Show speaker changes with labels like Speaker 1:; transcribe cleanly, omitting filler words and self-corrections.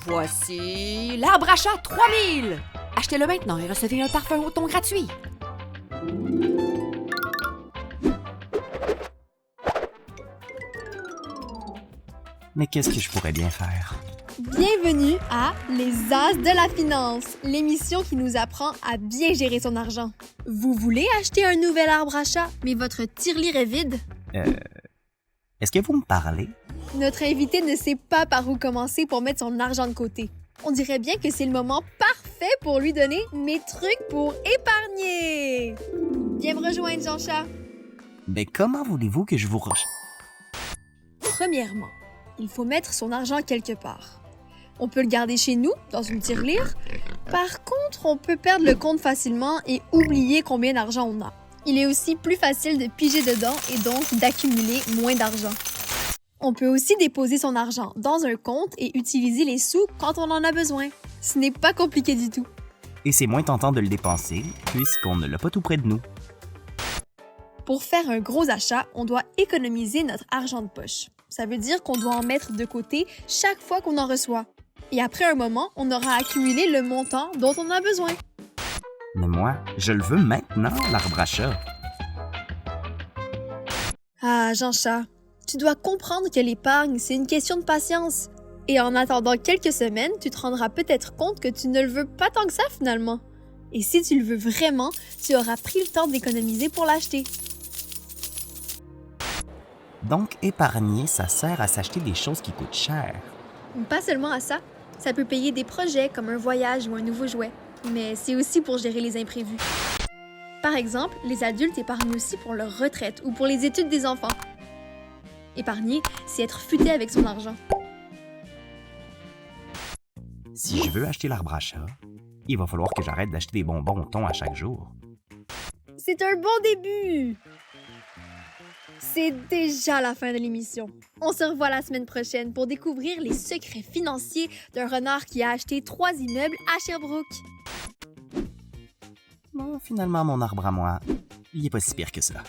Speaker 1: Voici l'arbre achat 3000. Achetez-le maintenant et recevez un parfum au thon gratuit.
Speaker 2: Mais qu'est-ce que je pourrais bien faire?
Speaker 3: Bienvenue à Les As de la finance, l'émission qui nous apprend à bien gérer son argent. Vous voulez acheter un nouvel arbre à chat, mais votre tirelire est vide?
Speaker 2: Est-ce que vous me parlez?
Speaker 3: Notre invité ne sait pas par où commencer pour mettre son argent de côté. On dirait bien que c'est le moment parfait pour lui donner mes trucs pour épargner. Viens me rejoindre, Jean-Chat.
Speaker 2: Mais comment voulez-vous que je vous
Speaker 3: Premièrement, il faut mettre son argent quelque part. On peut le garder chez nous, dans une tirelire. Par contre, on peut perdre le compte facilement et oublier combien d'argent on a. Il est aussi plus facile de piger dedans et donc d'accumuler moins d'argent. On peut aussi déposer son argent dans un compte et utiliser les sous quand on en a besoin. Ce n'est pas compliqué du tout.
Speaker 2: Et c'est moins tentant de le dépenser, puisqu'on ne l'a pas tout près de nous.
Speaker 3: Pour faire un gros achat, on doit économiser notre argent de poche. Ça veut dire qu'on doit en mettre de côté chaque fois qu'on en reçoit. Et après un moment, on aura accumulé le montant dont on a besoin.
Speaker 2: Mais moi, je le veux maintenant, l'arbre à chat.
Speaker 3: Ah, Jean-Chat, tu dois comprendre que l'épargne, c'est une question de patience. Et en attendant quelques semaines, tu te rendras peut-être compte que tu ne le veux pas tant que ça finalement. Et si tu le veux vraiment, tu auras pris le temps d'économiser pour l'acheter.
Speaker 2: Donc, épargner, ça sert à s'acheter des choses qui coûtent cher.
Speaker 3: Pas seulement à ça, ça peut payer des projets comme un voyage ou un nouveau jouet, mais c'est aussi pour gérer les imprévus. Par exemple, les adultes épargnent aussi pour leur retraite ou pour les études des enfants. Épargner, c'est être futé avec son argent.
Speaker 2: Si je veux acheter l'arbre à chat, il va falloir que j'arrête d'acheter des bonbons au thon à chaque jour.
Speaker 3: C'est un bon début! C'est déjà la fin de l'émission. On se revoit la semaine prochaine pour découvrir les secrets financiers d'un renard qui a acheté 3 immeubles à Sherbrooke.
Speaker 2: Bon, finalement, mon arbre à moi, il est pas si pire que ça.